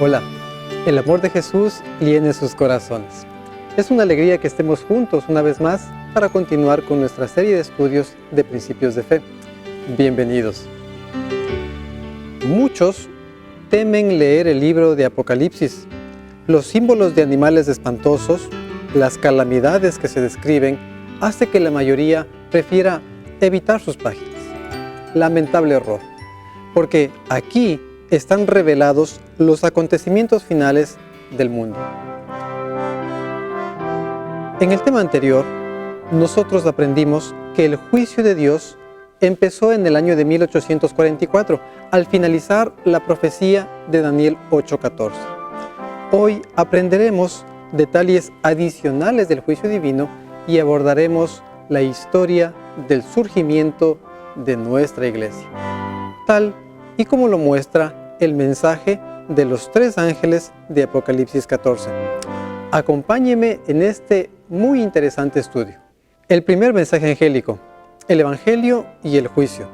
Hola, el amor de Jesús llene sus corazones. Es una alegría que estemos juntos una vez más para continuar con nuestra serie de estudios de principios de fe. Bienvenidos. Muchos temen leer el libro de Apocalipsis. Los símbolos de animales espantosos, las calamidades que se describen, hace que la mayoría prefiera evitar sus páginas. Lamentable error, porque aquí están revelados los acontecimientos finales del mundo. En el tema anterior, nosotros aprendimos que el juicio de Dios empezó en el año de 1844, al finalizar la profecía de Daniel 8:14. Hoy aprenderemos detalles adicionales del juicio divino y abordaremos la historia del surgimiento de nuestra iglesia, tal y como lo muestra el mensaje de los 3 ángeles de Apocalipsis 14. Acompáñeme en este muy interesante estudio. El primer mensaje angélico, el Evangelio y el juicio.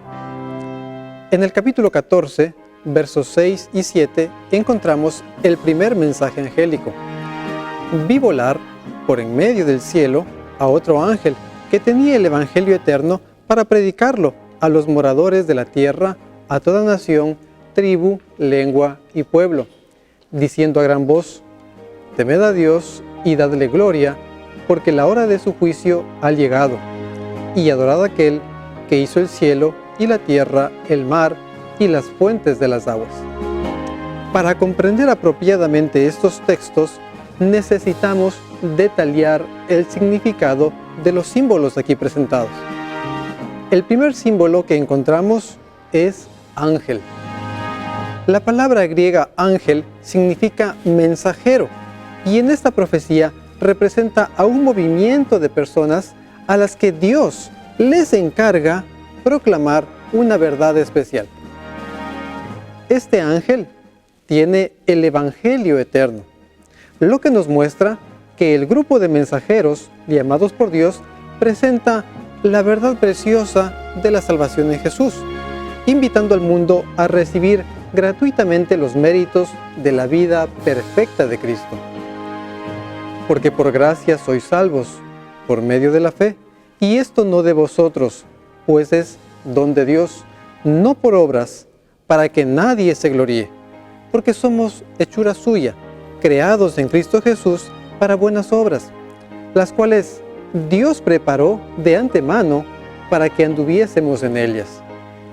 En el capítulo 14, versos 6 y 7, encontramos el primer mensaje angélico. Vi volar por en medio del cielo a otro ángel que tenía el Evangelio eterno para predicarlo a los moradores de la tierra, a toda nación, tribu, lengua y pueblo, diciendo a gran voz: temed a Dios y dadle gloria, porque la hora de su juicio ha llegado, y adorad a aquel que hizo el cielo y la tierra, el mar y las fuentes de las aguas. Para comprender apropiadamente estos textos, necesitamos detallar el significado de los símbolos aquí presentados. El primer símbolo que encontramos es ángel. La palabra griega ángel significa mensajero, y en esta profecía representa a un movimiento de personas a las que Dios les encarga proclamar una verdad especial. Este ángel tiene el Evangelio eterno, lo que nos muestra que el grupo de mensajeros llamados por Dios presenta la verdad preciosa de la salvación en Jesús, invitando al mundo a recibir gratuitamente los méritos de la vida perfecta de Cristo. Porque por gracia sois salvos, por medio de la fe, y esto no de vosotros, pues es don de Dios, no por obras, para que nadie se gloríe, porque somos hechura suya, creados en Cristo Jesús para buenas obras, las cuales Dios preparó de antemano para que anduviésemos en ellas.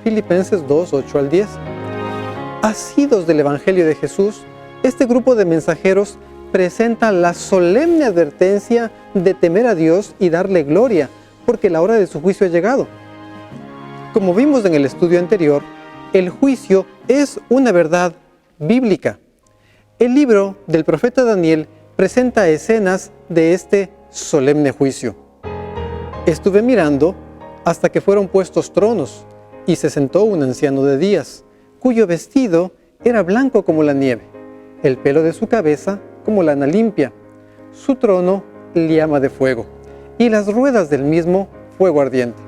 Filipenses 2, 8 al 10. Asidos del Evangelio de Jesús, este grupo de mensajeros presenta la solemne advertencia de temer a Dios y darle gloria, porque la hora de su juicio ha llegado. Como vimos en el estudio anterior, el juicio es una verdad bíblica. El libro del profeta Daniel presenta escenas de este solemne juicio. Estuve mirando hasta que fueron puestos tronos, y se sentó un anciano de días, cuyo vestido era blanco como la nieve, el pelo de su cabeza como lana limpia, su trono llama de fuego, y las ruedas del mismo fuego ardiente.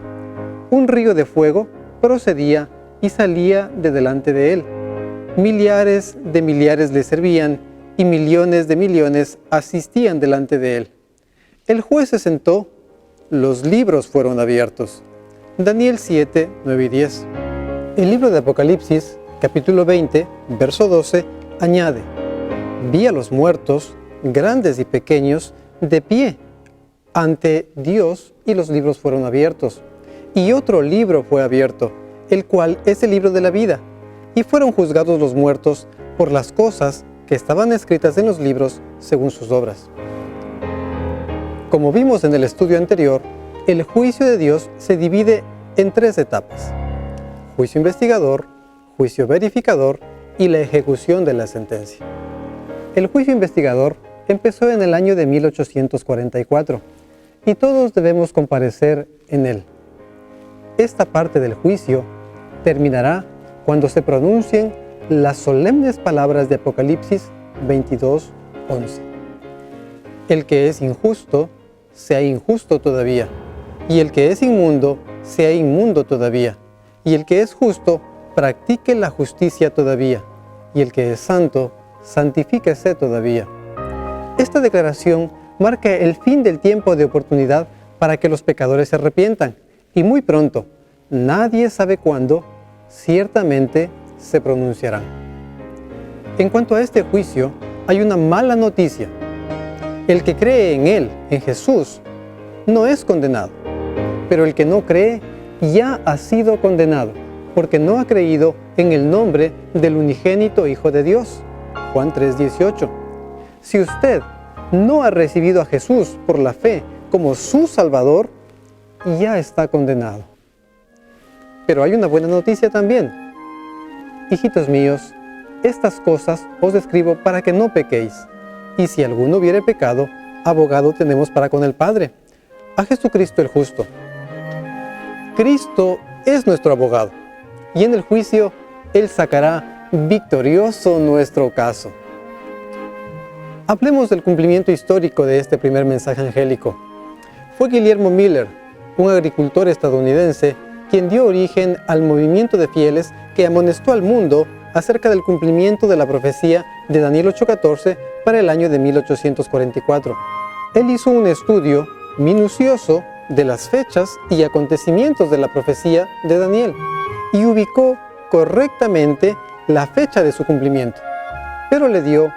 Un río de fuego procedía y salía de delante de él. Millares de millares le servían, y millones de millones asistían delante de él. El juez se sentó, los libros fueron abiertos. Daniel 7, 9 y 10. El libro de Apocalipsis, capítulo 20, verso 12, añade: vi a los muertos, grandes y pequeños, de pie ante Dios, y los libros fueron abiertos. Y otro libro fue abierto, el cual es el libro de la vida, y fueron juzgados los muertos por las cosas que estaban escritas en los libros según sus obras. Como vimos en el estudio anterior, el juicio de Dios se divide en 3 etapas: juicio investigador, juicio verificador y la ejecución de la sentencia. El juicio investigador empezó en el año de 1844 y todos debemos comparecer en él. Esta parte del juicio terminará cuando se pronuncien las solemnes palabras de Apocalipsis 22:11. El que es injusto, sea injusto todavía, y el que es inmundo, sea inmundo todavía, y el que es justo, practique la justicia todavía, y el que es santo, santifíquese todavía. Esta declaración marca el fin del tiempo de oportunidad para que los pecadores se arrepientan, y muy pronto, nadie sabe cuándo, ciertamente se pronunciarán. En cuanto a este juicio, hay una mala noticia. El que cree en Él, en Jesús, no es condenado, pero el que no cree ya ha sido condenado, porque no ha creído en el nombre del unigénito Hijo de Dios. Juan 3:18. Si usted no ha recibido a Jesús por la fe como su Salvador, ya está condenado. Pero hay una buena noticia también. Hijitos míos, estas cosas os escribo para que no pequéis. Y si alguno hubiere pecado, abogado tenemos para con el Padre, a Jesucristo el justo. Cristo es nuestro abogado, y en el juicio Él sacará victorioso nuestro caso. Hablemos del cumplimiento histórico de este primer mensaje angélico. Fue Guillermo Miller, un agricultor estadounidense, quien dio origen al movimiento de fieles que amonestó al mundo acerca del cumplimiento de la profecía de Daniel 8:14 para el año de 1844. Él hizo un estudio minucioso de las fechas y acontecimientos de la profecía de Daniel y ubicó correctamente la fecha de su cumplimiento, pero le dio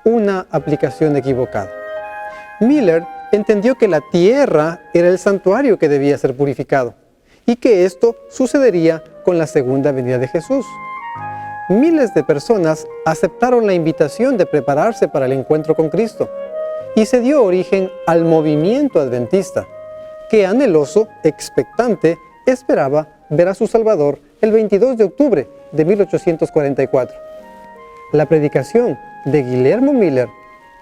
una aplicación equivocada. Miller entendió que la tierra era el santuario que debía ser purificado y que esto sucedería con la segunda venida de Jesús. Miles de personas aceptaron la invitación de prepararse para el encuentro con Cristo y se dio origen al movimiento adventista, que anheloso, expectante, esperaba ver a su Salvador el 22 de octubre de 1844. La predicación de Guillermo Miller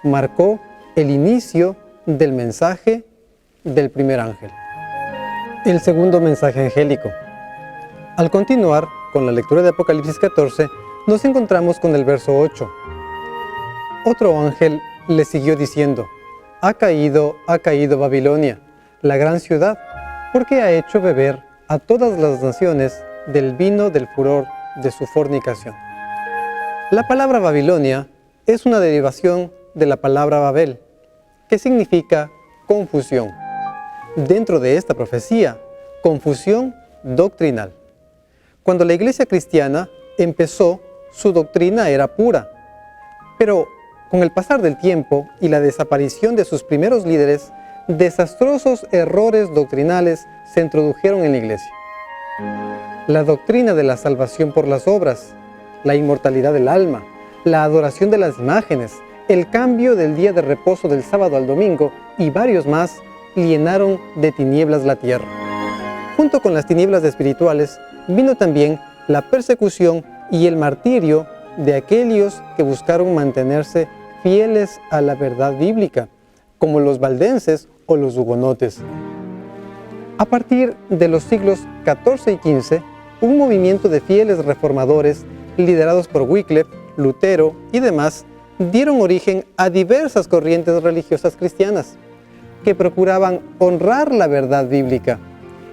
marcó el inicio del mensaje del primer ángel. El segundo mensaje angélico. Al continuar con la lectura de Apocalipsis 14, nos encontramos con el verso 8. Otro ángel le siguió diciendo: ha caído Babilonia, la gran ciudad, porque ha hecho beber a todas las naciones del vino del furor de su fornicación. La palabra Babilonia es una derivación de la palabra Babel, que significa confusión. Dentro de esta profecía, confusión doctrinal. Cuando la iglesia cristiana empezó, su doctrina era pura, pero con el pasar del tiempo y la desaparición de sus primeros líderes, desastrosos errores doctrinales se introdujeron en la iglesia. La doctrina de la salvación por las obras, la inmortalidad del alma, la adoración de las imágenes, el cambio del día de reposo del sábado al domingo y varios más llenaron de tinieblas la tierra. Junto con las tinieblas espirituales vino también la persecución y el martirio de aquellos que buscaron mantenerse fieles a la verdad bíblica, como los valdenses o los hugonotes. A partir de los siglos XIV y XV, un movimiento de fieles reformadores, liderados por Wycliffe, Lutero y demás, dieron origen a diversas corrientes religiosas cristianas, que procuraban honrar la verdad bíblica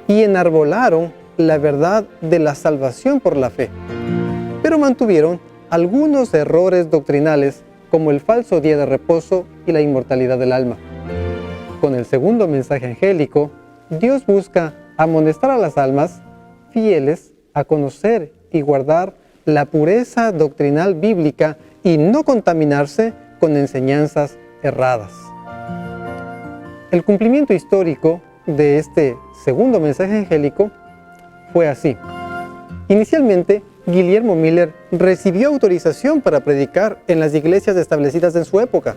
y enarbolaron la verdad de la salvación por la fe, pero mantuvieron algunos errores doctrinales como el falso día de reposo y la inmortalidad del alma. Con el segundo mensaje angélico, Dios busca amonestar a las almas fieles a conocer y guardar la pureza doctrinal bíblica y no contaminarse con enseñanzas erradas. El cumplimiento histórico de este segundo mensaje angélico fue así. Inicialmente, Guillermo Miller recibió autorización para predicar en las iglesias establecidas en su época,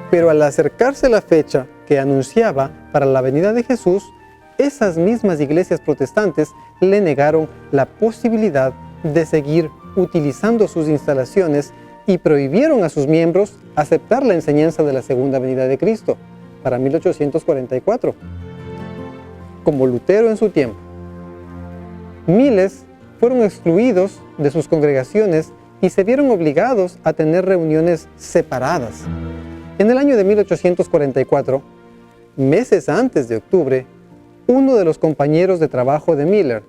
pero al acercarse la fecha que anunciaba para la venida de Jesús, esas mismas iglesias protestantes le negaron la posibilidad de seguir utilizando sus instalaciones y prohibieron a sus miembros aceptar la enseñanza de la segunda venida de Cristo para 1844, como Lutero en su tiempo. Miles fueron excluidos de sus congregaciones y se vieron obligados a tener reuniones separadas. En el año de 1844, meses antes de octubre, uno de los compañeros de trabajo de Miller,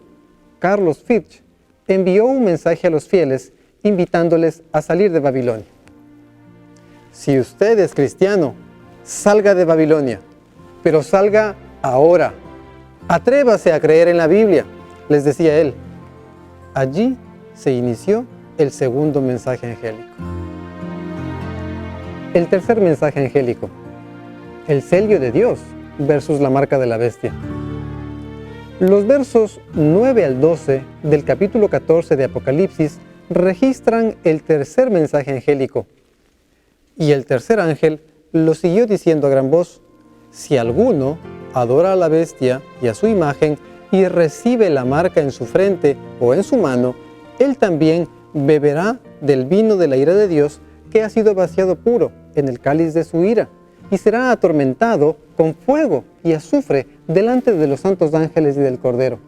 Carlos Fitch, envió un mensaje a los fieles invitándoles a salir de Babilonia. si usted es cristiano, salga de Babilonia, pero salga ahora. Atrévase a creer en la Biblia, les decía él. Allí se inició el segundo mensaje angélico. El tercer mensaje angélico, el sello de Dios versus la marca de la bestia. Los versos 9 al 12 del capítulo 14 de Apocalipsis registran el tercer mensaje angélico. Y el tercer ángel lo siguió diciendo a gran voz: si alguno adora a la bestia y a su imagen y recibe la marca en su frente o en su mano, él también beberá del vino de la ira de Dios, que ha sido vaciado puro en el cáliz de su ira, y será atormentado con fuego y azufre delante de los santos ángeles y del Cordero.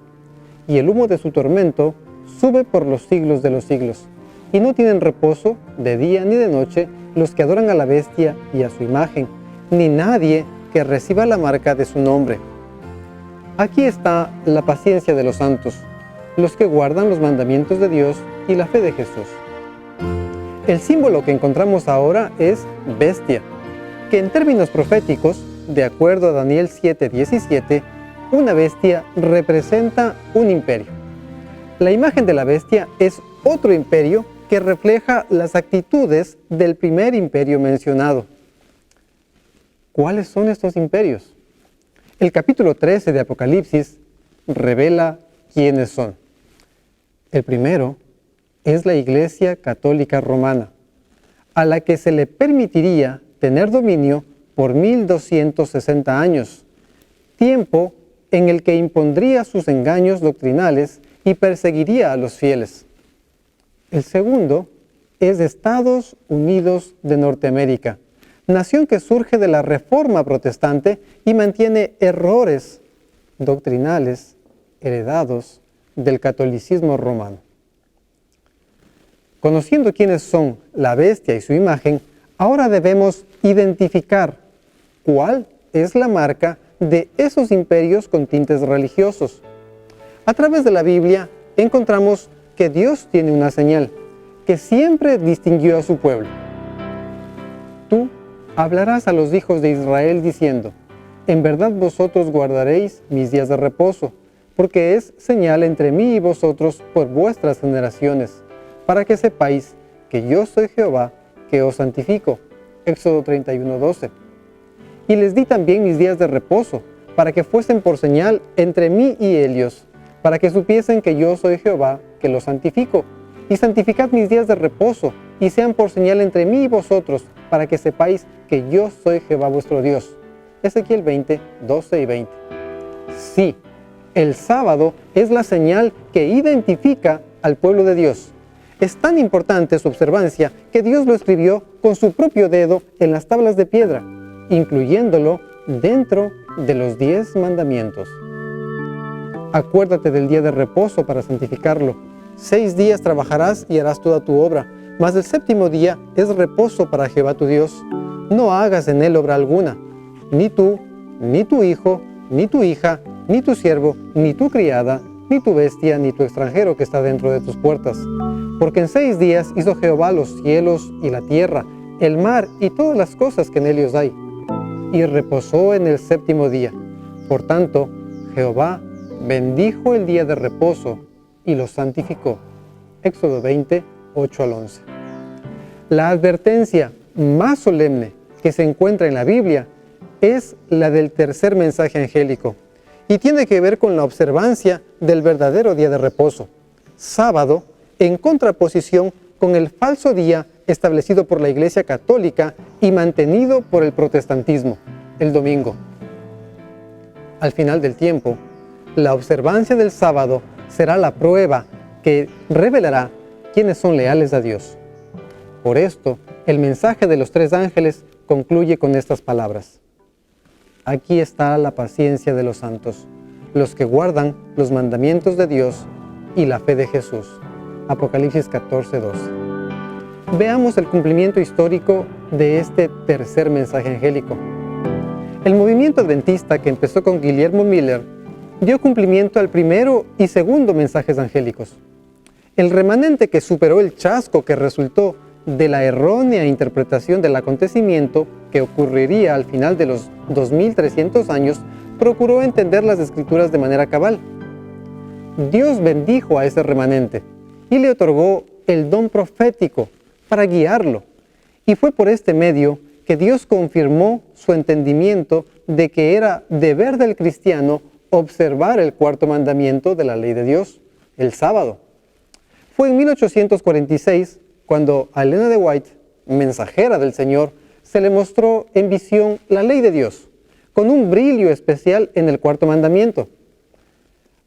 Y el humo de su tormento sube por los siglos de los siglos. Y no tienen reposo de día ni de noche los que adoran a la bestia y a su imagen, ni nadie que reciba la marca de su nombre. Aquí está la paciencia de los santos, los que guardan los mandamientos de Dios y la fe de Jesús. El símbolo que encontramos ahora es bestia, que en términos proféticos, de acuerdo a Daniel 7:17, una bestia representa un imperio. La imagen de la bestia es otro imperio que refleja las actitudes del primer imperio mencionado. ¿Cuáles son estos imperios? El capítulo 13 de Apocalipsis revela quiénes son. El primero es la Iglesia Católica Romana, a la que se le permitiría tener dominio por 1260 años, tiempo en el que impondría sus engaños doctrinales y perseguiría a los fieles. El segundo es Estados Unidos de Norteamérica, nación que surge de la Reforma Protestante y mantiene errores doctrinales heredados del catolicismo romano. Conociendo quiénes son la bestia y su imagen, ahora debemos identificar cuál es la marca de esos imperios con tintes religiosos. A través de la Biblia encontramos que Dios tiene una señal que siempre distinguió a su pueblo. Tú hablarás a los hijos de Israel diciendo: en verdad vosotros guardaréis mis días de reposo, porque es señal entre mí y vosotros por vuestras generaciones, para que sepáis que yo soy Jehová, que os santifico. Éxodo 31:12. Y les di también mis días de reposo, para que fuesen por señal entre mí y ellos, para que supiesen que yo soy Jehová, que los santifico. Y santificad mis días de reposo, y sean por señal entre mí y vosotros, para que sepáis que yo soy Jehová vuestro Dios. Ezequiel 20:12 y 20. Sí, el sábado es la señal que identifica al pueblo de Dios. Es tan importante su observancia que Dios lo escribió con su propio dedo en las tablas de piedra, incluyéndolo dentro de los 10 mandamientos. Acuérdate del día de reposo para santificarlo. 6 días trabajarás y harás toda tu obra, mas el séptimo día es reposo para Jehová tu Dios. No hagas en él obra alguna, ni tú, ni tu hijo, ni tu hija, ni tu siervo, ni tu criada, ni tu bestia, ni tu extranjero que está dentro de tus puertas. Porque en 6 días hizo Jehová los cielos y la tierra, el mar y todas las cosas que en ellos hay, y reposó en el séptimo día. Por tanto, Jehová bendijo el día de reposo y lo santificó. Éxodo 20, 8 al 11. La advertencia más solemne que se encuentra en la Biblia es la del tercer mensaje angélico y tiene que ver con la observancia del verdadero día de reposo, sábado, en contraposición con el falso día establecido por la Iglesia Católica y mantenido por el protestantismo, el domingo. Al final del tiempo, la observancia del sábado será la prueba que revelará quiénes son leales a Dios. Por esto, el mensaje de los 3 ángeles concluye con estas palabras: aquí está la paciencia de los santos, los que guardan los mandamientos de Dios y la fe de Jesús. Apocalipsis 14:12. Veamos el cumplimiento histórico de este tercer mensaje angélico. El movimiento adventista, que empezó con Guillermo Miller, dio cumplimiento al primero y segundo mensajes angélicos. El remanente que superó el chasco que resultó de la errónea interpretación del acontecimiento que ocurriría al final de los 2300 años, procuró entender las Escrituras de manera cabal. Dios bendijo a ese remanente y le otorgó el don profético para guiarlo. Y fue por este medio que Dios confirmó su entendimiento de que era deber del cristiano observar el cuarto mandamiento de la ley de Dios, el sábado. Fue en 1846 cuando a Elena de White, mensajera del Señor, se le mostró en visión la ley de Dios, con un brillo especial en el cuarto mandamiento.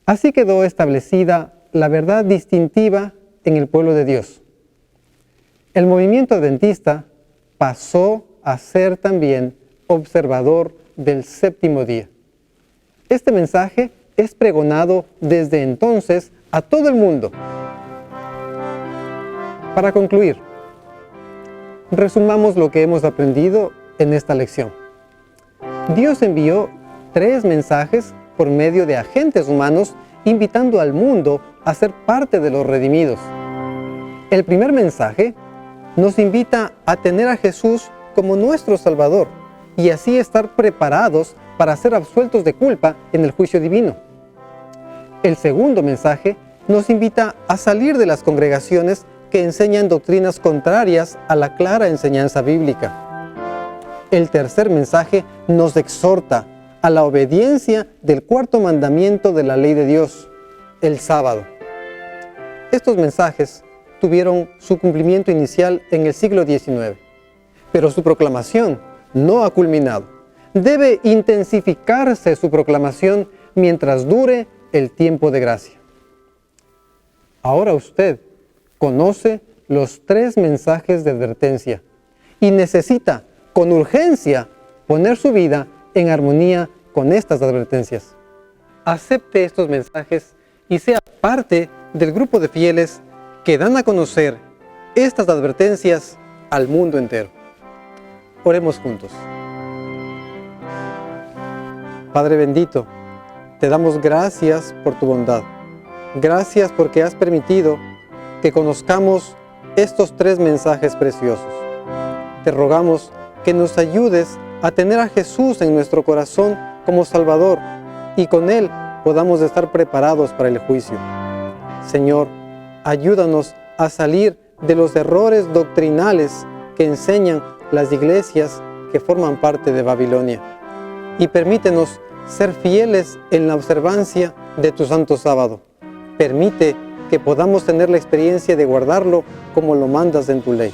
Así quedó establecida la verdad distintiva en el pueblo de Dios. El movimiento adventista pasó a ser también observador del séptimo día. Este mensaje es pregonado desde entonces a todo el mundo. Para concluir, resumamos lo que hemos aprendido en esta lección. Dios envió 3 mensajes por medio de agentes humanos, invitando al mundo a ser parte de los redimidos. El primer mensaje nos invita a tener a Jesús como nuestro Salvador y así estar preparados para ser absueltos de culpa en el juicio divino. El segundo mensaje nos invita a salir de las congregaciones que enseñan doctrinas contrarias a la clara enseñanza bíblica. El tercer mensaje nos exhorta a la obediencia del cuarto mandamiento de la ley de Dios, el sábado. Estos mensajes tuvieron su cumplimiento inicial en el siglo XIX, pero su proclamación no ha culminado. Debe intensificarse su proclamación mientras dure el tiempo de gracia. Ahora usted conoce los 3 mensajes de advertencia y necesita con urgencia poner su vida en armonía con estas advertencias. Acepte estos mensajes y sea parte del grupo de fieles que dan a conocer estas advertencias al mundo entero. Oremos juntos. Padre bendito, te damos gracias por tu bondad. Gracias porque has permitido que conozcamos estos 3 mensajes preciosos. Te rogamos que nos ayudes a tener a Jesús en nuestro corazón como Salvador y con Él podamos estar preparados para el juicio. Señor, ayúdanos a salir de los errores doctrinales que enseñan las iglesias que forman parte de Babilonia y permítenos ser fieles en la observancia de tu santo sábado. Permite que podamos tener la experiencia de guardarlo como lo mandas en tu ley.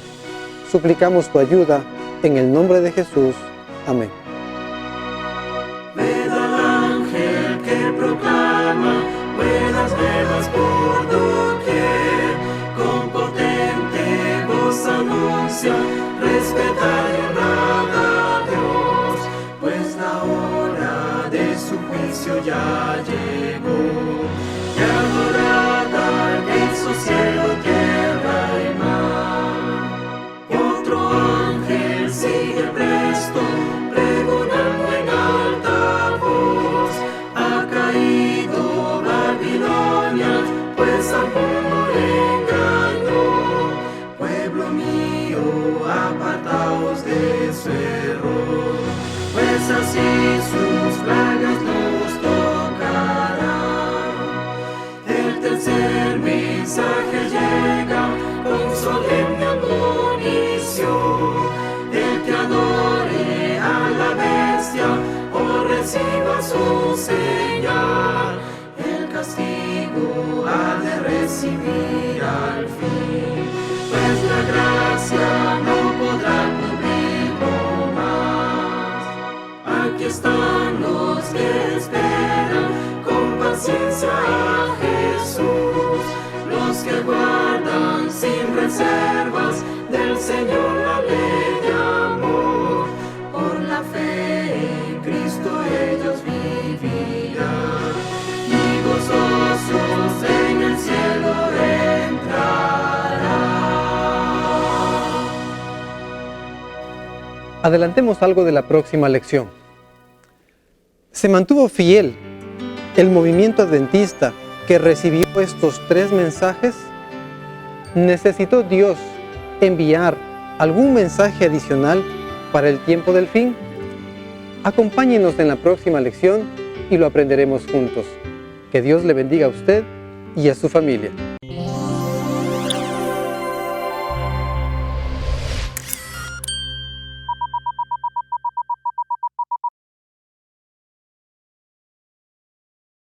Suplicamos tu ayuda en el nombre de Jesús. Amén. Ved al ángel que proclama buenas nuevas por doquier, con potente voz anuncia, respetad y honrad a Dios, pues la hora de su juicio ya llegó. Y adorad al que hizo cielo, tierra y mar. Otro ángel sigue presto, pregonando en alta voz: ha caído Babilonia, pues al mundo engañó. Pueblo mío, apartaos de su error, pues así sus plagas nos tocarán. El tercer mensaje llega con solemne admonición: el que adore a la bestia o reciba su señal, el castigo ha de recibir al fin, pues la gracia no podrá cubrirlo más. Aquí están los que esperan con paciencia a Jesús, los que guardan sin reservas del Señor la ley de amor. Por la fe en Cristo ellos vivirán y gozosos en el cielo entrarán. Adelantemos algo de la próxima lección. Se mantuvo fiel el movimiento adventista que recibió estos 3 mensajes. ¿Necesitó Dios enviar algún mensaje adicional para el tiempo del fin? Acompáñenos en la próxima lección y lo aprenderemos juntos. Que Dios le bendiga a usted y a su familia.